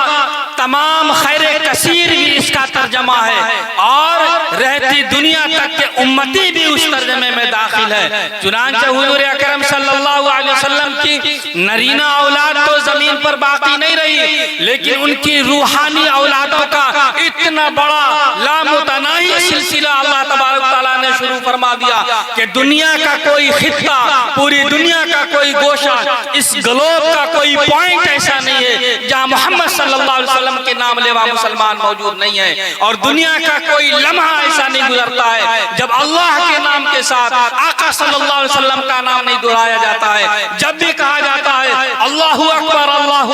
तमाम खैर कसीर भी इसका तर्जमा है, और रहती दुनिया तक के उम्मती भी उस तर्जमे में दाखिल है। चुनांचे हुजूर अकरम सल्लल्लाहु अलैहि वसल्लम की नरीना औलाद तो जमीन पर बाकी नहीं रही, लेकिन उनकी रूहानी औलादों का इतना बड़ा लामुतनाही सिलसिला अल्लाह तबारक तआला ने शुरू फरमा दिया कि दुनिया का कोई खित्ता, पूरी दुनिया का कोई गोशा, इस ग्लोब का कोई पॉइंट ऐसा नहीं है जहां मोहम्मद सल्लल्लाहु अलैहि वसल्लम के नाम लेवा मुसलमान मौजूद नहीं है। और दुनिया का कोई लम्हा ऐसा नहीं गुजरता है जब अल्लाह के नाम के साथ आका सल्लल्लाहु अलैहि वसल्लम का नाम नहीं दोहराया जाता है। जब भी कहा जाता है अल्लाहु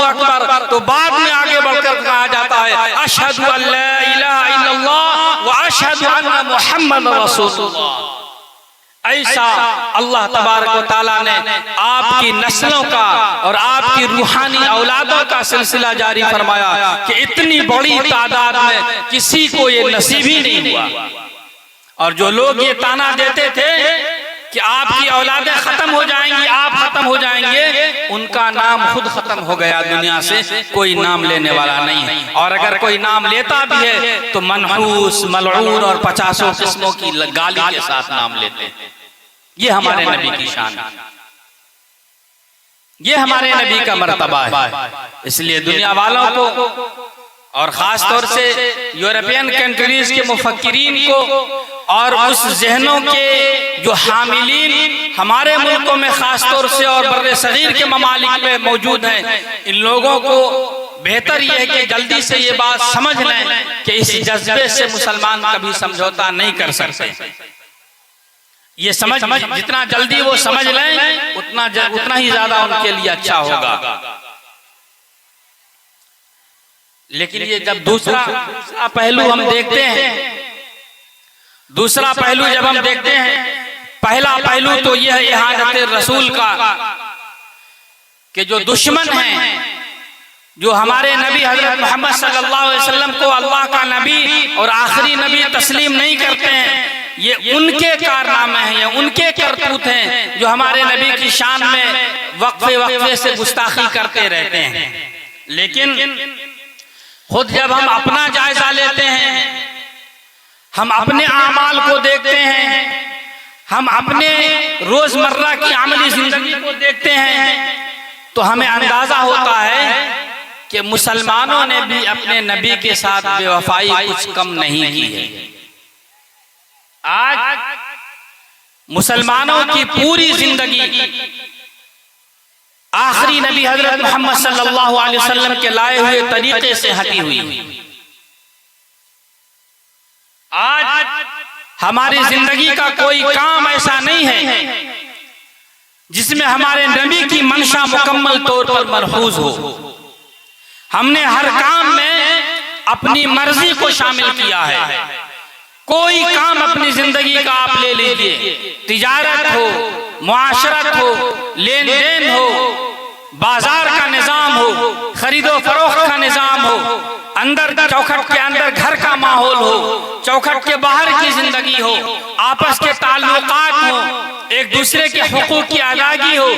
अकबर, तो बाद में आगे बढ़कर कहा जाता है अशहदु अल्ला इलाहा इल्लल्लाह व अशहदु अन्ना मुहम्मद रसूलुल्लाह। ऐसा अल्लाह तबारक व तआला ने आपकी नस्लों का और आपकी रूहानी औलादों का सिलसिला जारी फरमाया कि इतनी बड़ी तादाद में किसी को ये नसीब ही नहीं हुआ। और जो लोग ये ताना देते थे कि आपकी औलादें खत्म हो जाएंगी, आप खत्म हो जाएंगे, उनका नाम खुद खत्म हो गया दुनिया से, कोई नाम लेने वाला नहीं है। और अगर कोई नाम लेता भी है तो मनहूस, मलऊन और 50 किस्मों की गाली के साथ नाम लेते हैं। ये हमारे नबी की शान है, ये हमारे नबी का मर्तबा है। इसलिए दुनिया वालों को और खास तौर से यूरोपियन कंट्रीज के मुफक्किरीन को और उस जहनों के जो हामिलीन हमारे मुल्कों में खास तौर से और बर्रे सगीर के ममालिक में मौजूद हैं, इन लोगों को बेहतर यह है कि जल्दी से ये बात समझ लें कि इस जज्बे से मुसलमान कभी समझौता नहीं कर सकते। ये समझ जितना जल्दी वो समझ लें उतना ही ज्यादा उनके लिए अच्छा होगा। लेकिन ये जब दूसरा पहलू हम देखते हैं, दूसरा पहलू जब हम देखते हैं, पहला पहलू तो यह है इहानत रसूल का, कि जो दुश्मन हैं, जो हमारे नबी हजरत मोहम्मद सल्लल्लाहु अलैहि वसल्लम को अल्लाह का नबी और आखिरी नबी तस्लीम नहीं करते हैं, ये उनके कारनामे हैं, ये उनके करतूत हैं जो हमारे नबी की शान में वक्फे वक्फे से गुस्ताखी करते रहते हैं। लेकिन खुद जब हम अपना जायजा लेते हैं, हम अपने आमाल को देखते हैं, हम अपने रोजमर्रा की अमली जिंदगी को देखते हैं, तो हमें अंदाजा होता है कि मुसलमानों ने भी अपने नबी के साथ बेवफाई कुछ कम नहीं की है। आज मुसलमानों की पूरी जिंदगी आखिरी नबी हजरत मोहम्मद सल्लल्लाहु अलैहि वसल्लम के लाए हुए तरीके से हटी हुई। आज हमारी जिंदगी का कोई काम ऐसा नहीं है जिसमें हमारे नबी की मंशा मुकम्मल तौर पर मरहूज हो। हमने हर काम में अपनी मर्जी को शामिल किया है। कोई काम अपनी जिंदगी का आप ले लीजिए, तिजारत हो, मुआशरत हो, लेन देन हो, बाजार का निजाम हो, खरीदो फरोख्त का निजाम हो, अंदर चौखट के अंदर घर का माहौल हो, चौखट के बाहर की जिंदगी हो, आपस के ताल्लुकात हो, एक दूसरे के हुकूक की अदायगी हो,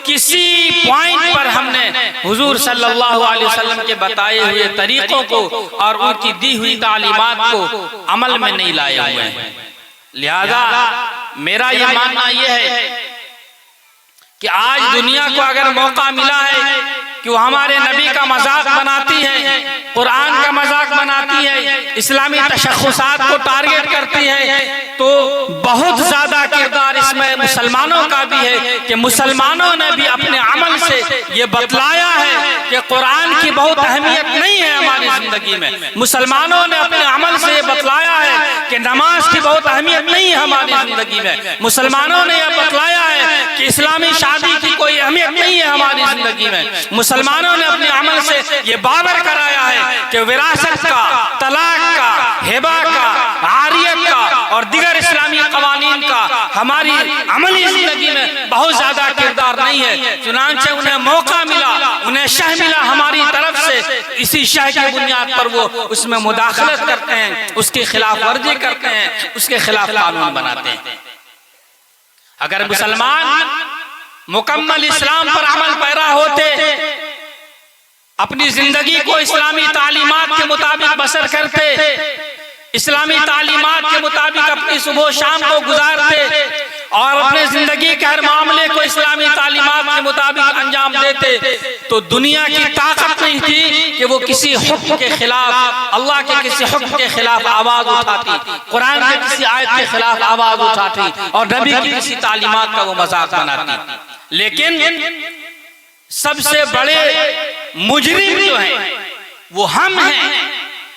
किसी पॉइंट पर हमने हुजूर सल्लल्लाहु अलैहि वसल्लम के बताए हुए तरीकों को और उनकी दी हुई तालीमात को अमल में नहीं लाए हुए हैं। लिहाजा मेरा यह मानना यह है कि आज दुनिया को अगर मौका मिला है कि वो हमारे नबी का मजाक बनाती है, कुरान का मजाक बनाती है, इस्लामी तशख्खुसात को टारगेट करती है, तो बहुत ज्यादा किरदार इसमें मुसलमानों का भी है कि मुसलमानों ने भी अपने अमल से ये बतलाया है कि कुरान की बहुत अहमियत नहीं है हमारी जिंदगी में। मुसलमानों ने अपने अमल से ये बतलाया है कि नमाज की बहुत अहमियत नहीं है हमारी जिंदगी में। मुसलमानों ने यह बतलाया है कि इस्लामी शादी की कोई अहमियत नहीं है हमारी जिंदगी में। मुसलमानों ने अपने अमल से ये बावर कराया है कि विरासत का, तलाक का, हिबा का, आरियत का और दीगर इस्लामी कवानीन का हमारी अमली जिंदगी में बहुत ज्यादा किरदार नहीं है। चुनांचे उन्हें मौका मिला, उन्हें शह मिला हमारी तरफ से, इसी शह की बुनियाद पर वो उसमें मुदाखलत करते हैं, उसकी खिलाफ वर्जी करते हैं, उसके खिलाफ कानून बनाते हैं। अगर मुसलमान मुकम्मल इस्लाम पर अमल पैरा होते अपनी जिंदगी को इस्लामी तालीमात के मुताबिक बसर करते, इस्लामी तालीमात के मुताबिक अपनी सुबह शाम को गुजारते और अपने जिंदगी के हर मामले को इस्लामी तालीमात के मुताबिक अंजाम देते, तो दुनिया की ताकत नहीं थी कि वो किसी हुक्म के खिलाफ, अल्लाह के किसी हुक्म के खिलाफ आवाज उठाती, कुरान के किसी आयत के खिलाफ आवाज उठाती और नबी की किसी तालीमात का वो मजाक बनाती। लेकिन सबसे बड़े मुजरिम जो हैं वो हम हैं।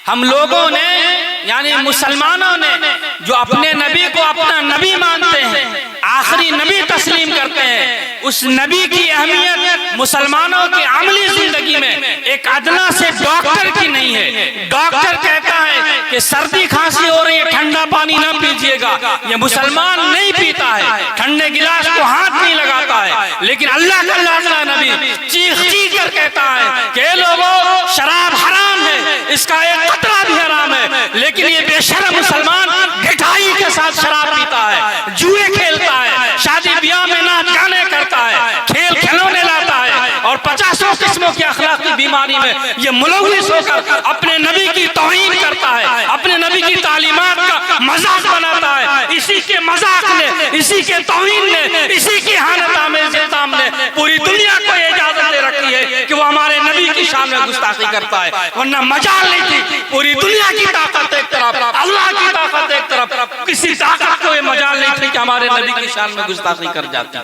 हम लोगों ने यानी मुसलमानों ने जो अपने नबी को अपना नबी मानते हैं, आखिरी नबी तस्लीम करते हैं, उस नबी की अहमियत मुसलमानों की अमली जिंदगी में एक अदना से डॉक्टर की नहीं है। डॉक्टर कहता है कि सर्दी खांसी हो रही है, ठंडा पानी ना पीजिएगा, ये मुसलमान नहीं पीता है, ठंडे गिलास को हाथ नहीं लगाता है। लेकिन अल्लाह का लाडला नबी चीख चीख कर कहता है कि लोगों शराब हराम है, इसका एक कतरा भी हराम है, लेकिन ये बेशर्म मुसलमान गिठाई के साथ शराब पीता है, जुए खेलता है, शादी ब्याह में नाच गाने करता है, खेल खिलौने लाता है और 50 किस्मों की अखलाकी बीमारी में ये मुलव्विस होकर अपने नबी की तौहीन करता है, अपने नबी की तालीमात का मजाक बनाता है। इसी के मजाक ने, इसी के तौहीन ने, इसी की हानत-ए-इल्ज़ाम ने पूरी दुनिया को इजाजत दे रखी है कि वो हमारे नबी की शान में गुस्ताखी करता है, वरना मजाल नहीं थी। पूरी दुनिया की ताकत एक तरफ, अल्लाह की ताकत एक तरफ, किसी ताकत को ये मजाल नहीं थी कि हमारे नबी की शान में गुस्ताखी कर जाती।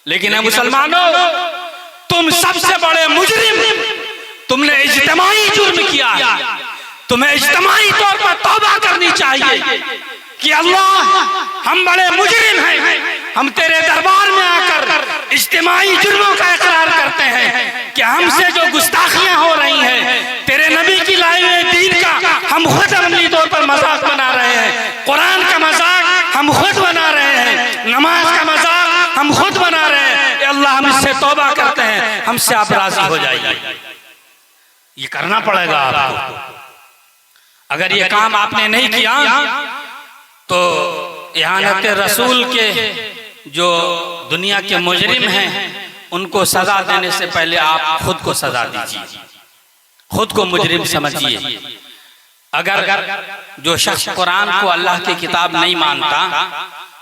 लेकिन है मुसलमानों, तुम सबसे बड़े मुजरिम, तुमने इज्तिमाई जुर्म किया है, तुम्हें इज्तिमाई तौर पर तौबा करनी चाहिए कि अल्लाह हम बड़े मुजरिम हैं, हम तेरे दरबार में आकर इज्तिमाई जुर्मों का इकरार करते हैं कि हमसे जो गुस्ताखियां हो रही हैं, तेरे नबी की लाई हुई दीन का हम खुद अमली तौर पर मजाक बना रहे हैं, कुरान का मजाक हम खुद बना रहे हैं, नमाज का मजाक हम खुद बना रहे हैं। अल्लाह हम इससे तौबा करते हैं, हमसे आप राजी हो जाइए। ये करना पड़ेगा आपको। अगर ये काम आपने नहीं किया तो इहानत रसूल के जो दुनिया के मुजरिम हैं उनको सजा देने से पहले आप खुद को सजा दीजिए, खुद को मुजरिम समझिए। अगर जो शख्स कुरान को अल्लाह की किताब नहीं मानता,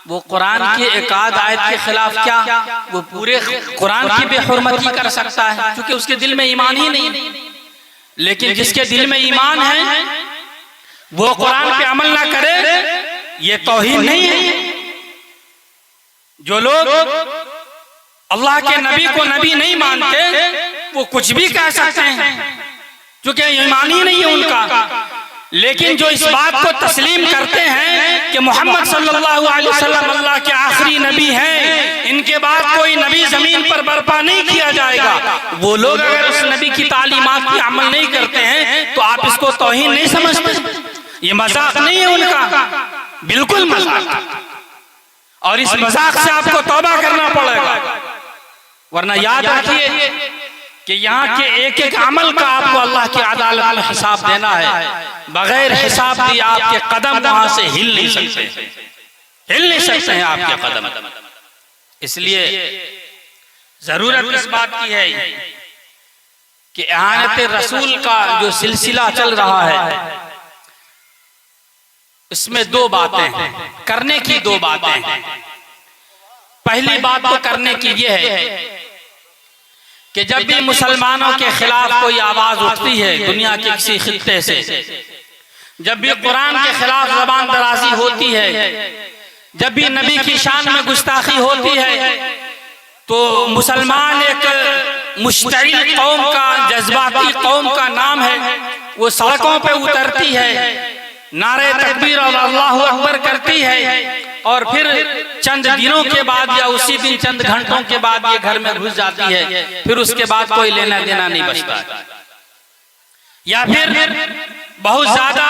वो कुरान की एक आध आयत के खिलाफ क्या वो पूरे कुरान की बेहुरमती कर सकता है, क्योंकि उसके दिल में ईमान ही नहीं। लेकिन जिसके दिल में ईमान है वो कुरान पे अमल ना करे, ये तौहीन नहीं है। जो लोग अल्लाह के नबी को नबी नहीं मानते वो कुछ भी कह सकते हैं, क्योंकि ईमान ही नहीं है उनका। लेकिन जो इस बात को तस्लीम करते हैं कि मोहम्मद सल्लल्लाहु अलैहि वसल्लम अल्लाह के आखिरी नबी हैं, इनके बाद कोई नबी जमीन पर बर्पा नहीं किया जाएगा, वो लोग अगर उस नबी की तालीमात की अमल नहीं करते हैं तो आप इसको तौहीन नहीं समझते। ये मजाक नहीं है उनका, बिल्कुल मजाक। और इस मजाक से आपको तौबा करना पड़ेगा, वरना याद रखिए कि यहाँ के एक एक अमल का आपको अल्लाह की अदालत में हिसाब देना है। बगैर हिसाब दिए आपके कदम वहां से हिल नहीं सकते, हिल नहीं सकते हैं आपके कदम। इसलिए जरूरत इस बात की है कि इहानत रसूल का जो सिलसिला चल रहा है इसमें दो बातें हैं, करने की दो बातें हैं। पहली बात तो करने की यह है कि जब भी मुसलमानों के खिलाफ कोई आवाज उठती है दुनिया के किसी खित्ते से, जब भी कुरान के खिलाफ ज़बान दराजी होती है, जब भी नबी की शान में गुस्ताखी होती है, तो मुसलमान एक मुश्तइल कौम का, जज्बाती कौम का नाम है, वो सड़कों पे उतरती है, नारे तकबीर और अल्लाहु अकबर करती है, और फिर चंद दिनों के बाद या उसी दिन चंद घंटों के बाद ये घर में घुस जाती है, फिर उसके बाद कोई लेना देना नहीं बचता। या फिर बहुत ज्यादा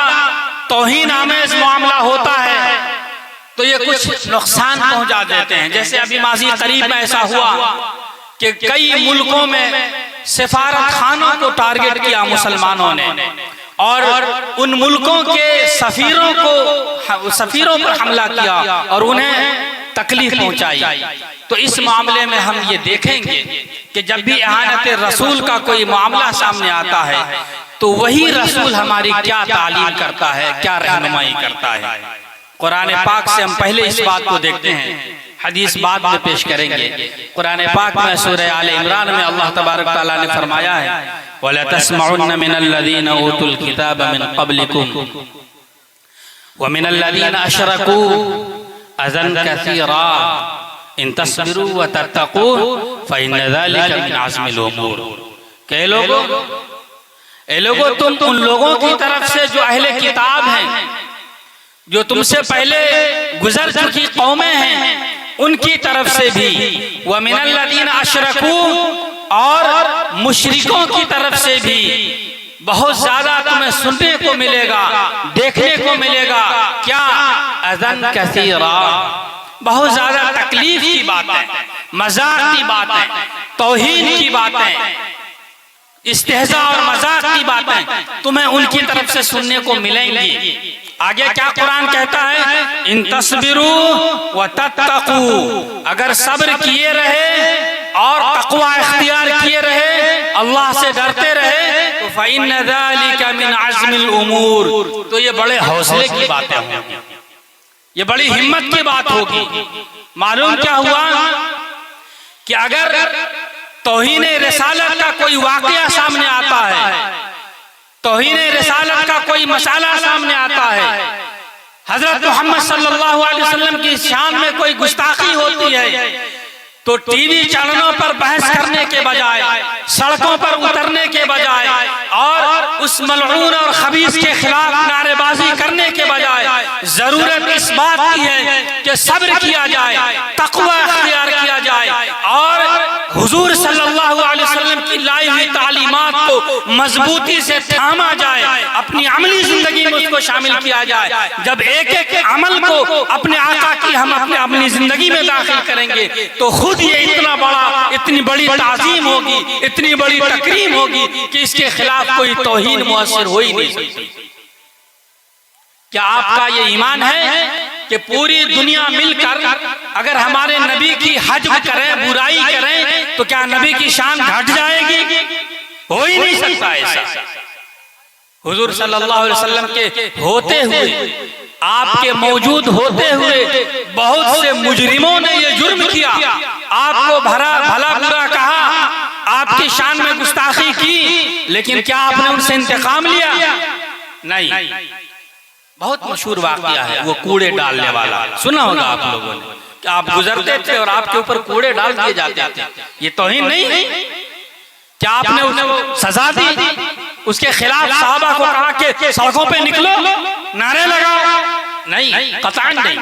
तौहीन आमेज मामला होता है तो ये कुछ नुकसान पहुंचा देते हैं। जैसे अभी माजी करीब में ऐसा हुआ कि कई मुल्कों में सिफारत खानों को टारगेट किया मुसलमानों ने, और उन मुल्कों के सफीरों पर हमला किया और उन्हें तकलीफ पहुंचाई। तो इस मामले में हम ये देखेंगे कि जब भी इहानत रसूल का कोई मामला सामने आता है तो वही रसूल हमारी क्या तालीम करता है, क्या रहनुमाई करता है। कुरान पाक से हम पहले इस बात को देखते हैं, हदीस बाद में पेश करेंगे। कुरान पाक में सूरह आले इमरान में अल्लाह तबारक तआला ने फरमाया है, वला तस्मउन मिनल्लज़ीना ऊतुल किताब मिन क़ब्लिकुम व मिनल्लज़ीना अशरकू अज़न कसीरा इन तस्बिरू व तत्तक़ू फ़इन्न ज़ालिका मिन अज़्मिल उमूर। के लोगों तुम उन लोगों की तरफ से जो अहले किताब हैं, जो तुमसे पहले गुजर चुकी कौमें हैं, उनकी तरफ से भी, व मिनल्लज़ीना अशरकू और मुशरिकों की तरफ से भी बहुत ज्यादा तुम्हें सुनने को मिलेगा, देखने को मिलेगा। क्या? अज़न कसीरा, बहुत ज्यादा तकलीफ की बातें, मजाक की बातें, तौहीन की बातें, इस्तेहज़ा और मजाक की बातें तुम्हें उनकी तरफ से सुनने को मिलेंगी। आगे क्या कुरान कहता है? इन तस्बिरू व तत्तकू, अगर सब्र किए रहे और तक़वा इख्तियार किए रहे, अल्लाह से डरते रहे, तो फ़इन्न ज़ालिका मिन अज़्मिल उमूर, तो ये बड़े हौसले की बातें होंगी, ये बड़ी हिम्मत की बात होगी। मालूम क्या हुआ कि अगर तौहीन रिसालत का कोई वाक़या सामने आता है, तौहीन रिसालत का कोई मसाला सामने आता है, हजरत मोहम्मद सल्लल्लाहु अलैहि वसल्लम की शान में कोई गुस्ताखी होती है, तो टीवी चैनलों पर बहस करने के बजाय, सड़कों पर उतरने के बजाय और उस मलऊन और खबीस के खिलाफ नारेबाजी करने के बजाय जरूरत इस बात की है कि सब्र किया जाए, तक़वा इख्तियार किया जाए और हुजूर सल्लल्लाहु अलैहि वसल्लम की लाई हुई तालीमात को मजबूती से थामा जाए, अपनी अमली जिंदगी में उसको शामिल किया जाए। जब एक एक अमल को अपने आका की हम अपने अपनी जिंदगी में दाखिल करेंगे तो खुद ये इतनी बड़ी ताज़ीम होगी, इतनी बड़ी तकरीम होगी कि इसके खिलाफ कोई तौहीन मुअस्सिर हो ही नहीं सकती। क्या आपका ये ईमान है कि पूरी दुनिया मिलकर अगर हमारे नबी की हज्ब करें, बुराई करें, तो क्या नबी की शान घट जाएगी? हो ही नहीं सकता ऐसा। हुजूर सल्लल्लाहु अलैहि वसल्लम के होते हुए, आपके मौजूद होते हुए बहुत से मुजरिमों ने ये जुर्म किया, आपको भला बुरा कहा, आपकी शान में गुस्ताखी की, लेकिन क्या आपने उनसे इंतकाम लिया? नहीं। बहुत मशहूर वाकया है वो कूड़े डालने वाला, सुना होगा आप लोगों ने, कि आप गुजरते थे और आपके ऊपर कूड़े डाल दिए जाते थे। ये तौहीन नहीं? क्या आपने उन्हें सजा दी? उसके खिलाफ सहाबा को कहा कि सड़कों पे निकलो, नारे लगाओ? नहीं, कतई नहीं।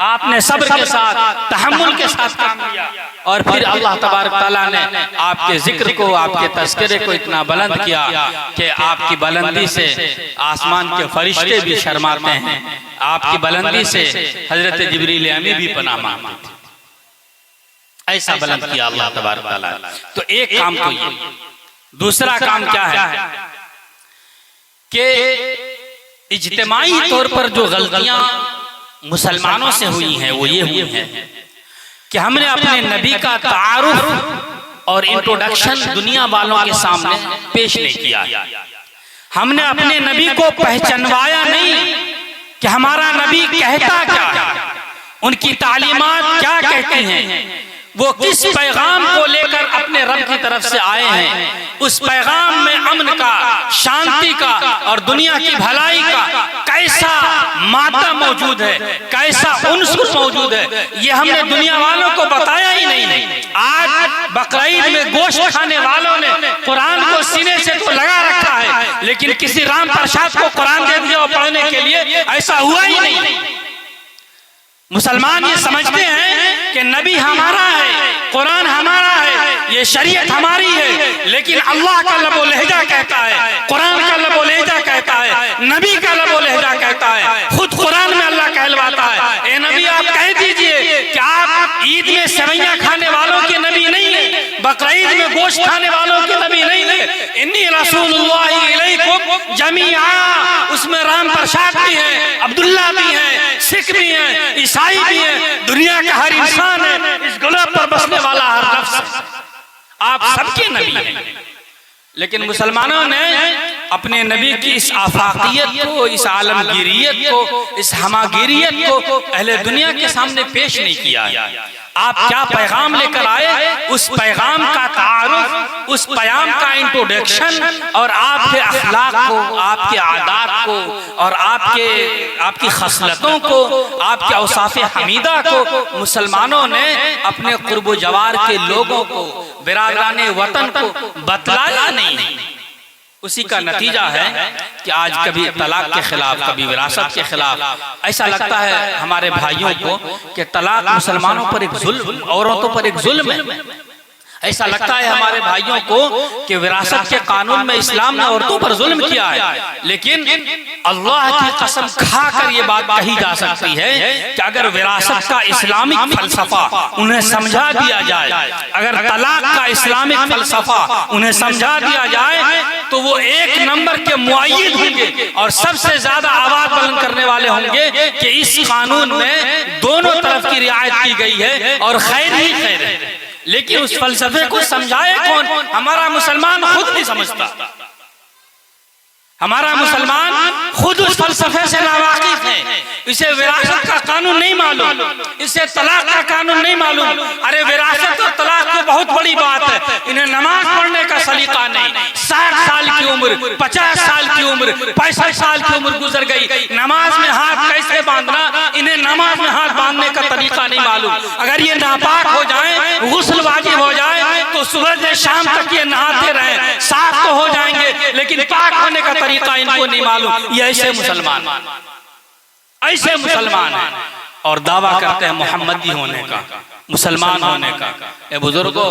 आपने सब्र के साथ, तहम्मुल के साथ काम किया और फिर अल्लाह तबारक तआला ने आपके जिक्र को, आपके तज़किरे को इतना बुलंद किया कि आपकी बुलंदी से आसमान के फरिश्ते भी शर्माते हैं, आपकी बुलंदी से हजरत जिब्रील अमीन भी पनाह मांगते थे। ऐसा बुलंद किया अल्लाह तबारक तआला। तो एक काम तो ये, दूसरा काम क्या है कि इज्तिमाई तौर पर जो गलतियां मुसलमानों से हुई हैं वो ये हुई हैं कि हमने अपने नबी का तारुफ और इंट्रोडक्शन दुनिया वालों के सामने पेश नहीं किया। हमने अपने नबी को पहचानवाया नहीं कि हमारा नबी कहता क्या है, उनकी तालीमात क्या कहती हैं, वो किस पैगाम को लेकर अपने रब की तरफ से आए हैं, उस पैगाम में अमन का, शांति का और दुनिया की भलाई का कैसा मादा मौजूद है, कैसा उन्सुर मौजूद है, ये हमने दुनिया वालों को बताया ही नहीं। आज बकरीद में गोश्त खाने वालों ने कुरान को सीने से तो लगा रखा है, लेकिन किसी राम प्रसाद को कुरान दे दिया पढ़ने के लिए, ऐसा हुआ ही नहीं। मुसलमान ये समझते हैं कि नबी हमारा है, कुरान हमारा है, ये शरीयत हमारी है, लेकिन अल्लाह का लबो लहजा कहता है, कुरान का लबो लहजा कहता है, नबी का लबो लहजा कहता है। खुद कुरान में अल्लाह कहलवाता है, ए नबी आप कह दीजिए कि आप ईद में सेवैयां खाने वालों के नबी नहीं है, बकरीद में गोश्त खाने वालों के नबी नहीं है, इन्नी रसूलुल्लाह इलैकुम जमीआ, उसमें राम प्रसाद भी है, अब्दुल्ला भी है, सिख भी है, ईसाई भी है, दुनिया का हर इंसान है, इस ग्लोब पर बसने वाला हर नफ्स, आप सबके नबी हैं। लेकिन मुसलमानों ने अपने नबी की इस आफाकियत को, इस आलमगीरियत को, इस हमागिरियत को अहले दुनिया के सामने पेश नहीं किया। आप क्या पैगाम लेकर आए, उस पैगाम का तारुफ, उस पैगाम का इंट्रोडक्शन और आपके अखलाक को, आपके आदात को और आपकी खसलतों को, आपके औसाफ हमीदा को मुसलमानों ने अपने कुर्ब जवार के लोगों को, बिरादराने वतन को बतलाया नहीं। उसी का नतीजा है कि आज कभी तलाक के खिलाफ, कभी विरासत के खिलाफ। ऐसा लगता है हमारे भाइयों को कि तलाक मुसलमानों पर एक जुल्म, औरतों पर एक जुल्म है। ऐसा लगता है हमारे भाइयों को कि विरासत के कानून में इस्लाम ने औरतों पर जुल्म किया है। लेकिन अल्लाह की कसम खाकर ये बात कही जा सकती है कि अगर विरासत का इस्लामिक फलसफा उन्हें समझा दिया जाए, अगर तलाक का इस्लामिक फलसफा उन्हें समझा दिया जाए, तो वो एक नंबर के मुआय्यिद होंगे और सबसे ज्यादा आवाज बुलंद करने वाले होंगे कि इस कानून में दोनों तरफ की रियायत की गई है और खैर ही खैर है। लेकिन उस फलसफे को समझाए कौन? हमारा मुसलमान खुद नहीं समझता। हमारा मुसलमान खुद उस फलसफे से नावाकिफ है। इसे विरासत का कानून नहीं मालूम, इसे तलाक का कानून नहीं मालूम। अरे विरासत और तलाक तो बहुत बड़ी बात है, इन्हें नमाज पढ़ने का सलीका नहीं। 60 साल की उम्र, 50 साल की उम्र, 65 साल की उम्र गुजर गई, नमाज में हाथ कैसे बांधना, इन्हें नमाज में हाथ बांधने का तरीका नहीं मालूम। अगर ये नापाक हो जाए, गुस्ल वाजिब हो जाए, तो सुबह से शाम तक ये नहाते रहे, साफ तो हो जाएंगे, लेकिन पाक होने का तरीका इनको नहीं मालूम। ये ऐसे मुसलमान है और दावा करते हैं मोहम्मदी होने का, मुसलमान होने का। ये बुजुर्गों,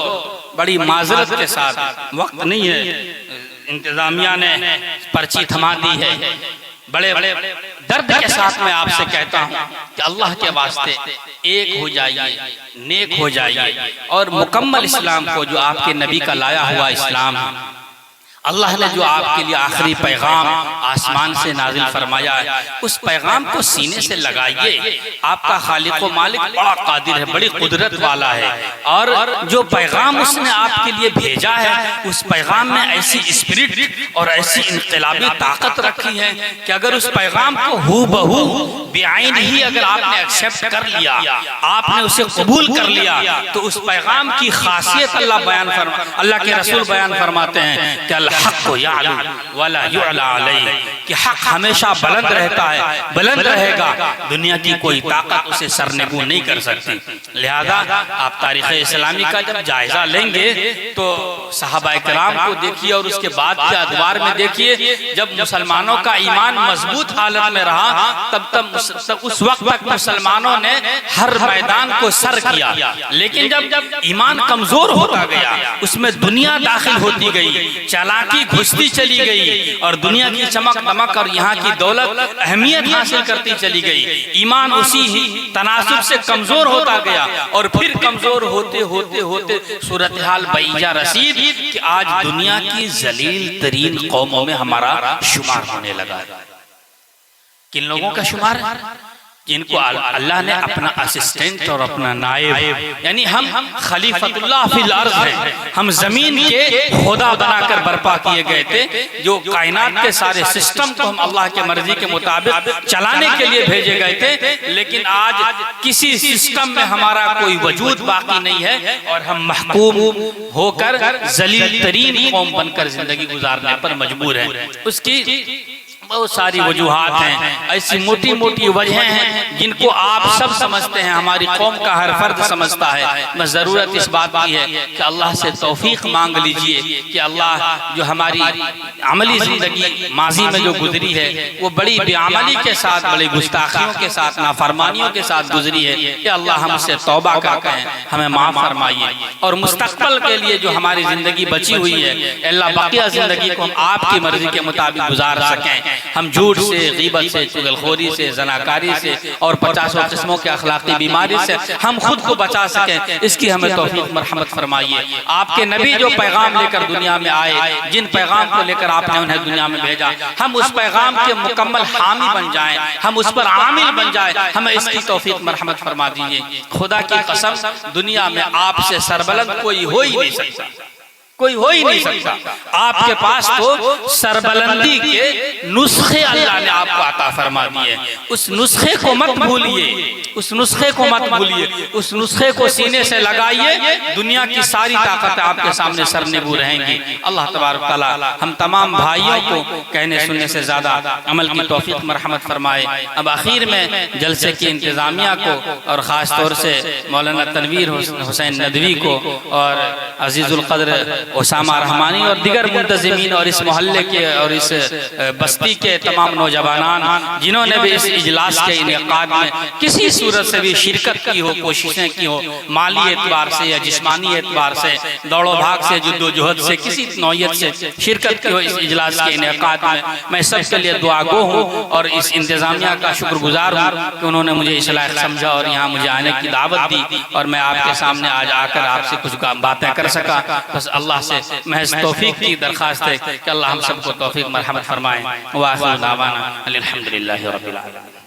बड़ी माजरत के साथ, वक्त नहीं है, इंतजामिया ने पर्ची थमा दी है, बड़े बड़े दर्द के साथ मैं आपसे कहता हूँ कि अल्लाह के वास्ते एक हो जाइए, नेक हो जाइए और मुकम्मल इस्लाम को, जो आपके नबी का लाया हुआ इस्लाम है, अल्लाह ने जो आपके लिए आखिरी पैगाम आसमान से नाजिल फरमाया है, उस पैगाम को सीने से लगाइए। आपका खालिक व मालिक बड़ा कादिर है, बड़ी कुदरत वाला है, और जो पैगाम उसने आपके लिए भेजा है, उस पैगाम में ऐसी स्पिरिट और ऐसी इनकलाबी ताकत रखी है कि अगर उस पैगाम को हूबहू बेआइन ही अगर आपने एक्सेप्ट कर लिया, आपने उसे कबूल कर लिया, तो उस पैगाम की खासियत अल्लाह के रसूल बयान फरमाते हैं कि हक को यालू वाला युअला अलैहि, कि हक हमेशा बुलंद रहता है, बुलंद रहेगा, दुनिया की कोई ताकत उसे सरनगू नहीं कर सकती। लिहाजा आप तारीख इस्लामी का जब जायजा लेंगे तो सहाबा किराम को देखिए और उसके बाद के अदवार में देखिए, जब मुसलमानों का ईमान मजबूत हालत में रहा, तब उस वक्त तक मुसलमानों ने हर मैदान को सर किया। लेकिन जब ईमान कमजोर होता गया, उसमें दुनिया दाखिल होती गई, चालाकी घुसती चली गई और दुनिया की चमक दमक और यहाँ की दौलत अहमियत हासिल करती चली गई, ईमान उसी ही तनासुब से कमजोर होता गया और फिर कमजोर होते होते होते सूरत हाल बईजा रसीद कि आज दुनिया की जलील तरीन कौमों में हमारा शुमार होने लगा। किन लोगों का शुमार है? जिनको अल्लाह ने अपना असिस्टेंट और अपना नायब, यानी हम खलीफतुल्लाह फिल अर्ज़ हैं, हम जमीन के खुदा बनाकर बर्पा किए गए थे, जो कायनात के सारे सिस्टम को हम अल्लाह के मर्जी के मुताबिक चलाने के लिए भेजे गए थे। लेकिन आज किसी सिस्टम में हमारा कोई वजूद बाकी नहीं है और हम महकूम होकर जलील तरीन कौम बनकर जिंदगी गुजारने पर मजबूर हैं। उसकी बहुत सारी वजूहात हैं, ऐसी मोटी मोटी वजह हैं जिनको आप सब समझते हैं, हमारी कौम का हर फर्द समझता है। बस जरूरत इस बात की है कि अल्लाह से तौफीक मांग लीजिए कि अल्लाह जो हमारी अमली जिंदगी माजी में जो गुजरी है, वो बड़ी बेअमली के साथ, बड़ी गुस्ताखियों के साथ, नाफरमानियों के साथ गुजरी है, कि अल्लाह हमसे तौबा करते हैं, हमें माफ फरमाइए और मुस्तकबल के लिए जो हमारी जिंदगी बची हुई है, अल्लाह बकिया जिंदगी को हम आपकी मर्जी के मुताबिक गुजार सकें। हम झूठ से, गीबत से, चुगलखोरी से, जनाकारी से और 50 किस्मों के अखलाकी बीमारी से हम खुद को बचा सकें, इसकी हमें तौफीक मरहमत फरमाइए। आपके नबी जो पैगाम लेकर दुनिया में आए, जिन पैगाम को लेकर आपने उन्हें दुनिया में भेजा, हम उस पैगाम के मुकम्मल हामी बन जाएं, हम उस पर आमिल बन जाए, हमें इसकी तौफीक मरहमत फरमा दीजिए। खुदा की कसम, दुनिया में आपसे सरबलंद कोई हो ही नहीं सकता, कोई हो ही नहीं सकता। आपके पास तो सरबलंदी के नुस्खे अल्लाह ने आपको अता फरमा दिए। उस नुस्खे को मत भूलिए, उस नुस्खे को मत भूलिए, उस नुस्खे को सीने से लगाइए, दुनिया की सारी ताकतें आपके सामने सरनिगू रहेंगी। अल्लाह तबारक तआला हम तमाम भाइयों को कहने सुनने से ज्यादा अमल की तौफीक मरहमत फरमाए। अब आखिर में जलसे की इंतजामिया को और ख़ास तौर से मौलाना तनवीर हुसैन नदवी को और अजीजुल क़द्र उसामा रहमानी और दिगर मुंतज़िमीन और इस मोहल्ले के और इस बस्ती के तमाम नौजवानान जिन्होंने भी इस इजलास के इनेकाद में किसी सूरत से भी शिरकत की हो, कोशिशें की हो, माली एतबार से या जिस्मानी एतबार से, दौड़ो भाग से, जुद्दोजहद से, किसी नौयत से शिरकत की हो इस इजलास के इनेकाद में, मैं सबके लिए दुआगो हूँ और इस इंतज़ामिया का शुक्रगुजार हूँ कि उन्होंने मुझे इस लायक समझा और यहाँ मुझे आने की दावत दी और मैं आपके सामने आज आकर आपसे कुछ बातें कर सका। बस अल्लाह से महज तौफीक की दरखास्त है कि अल्लाह हम सबको तौफीक मरहमत फरमाए। व आखिर दावाना अल्हम्दुलिल्लाहि रब्बिल आलमीन।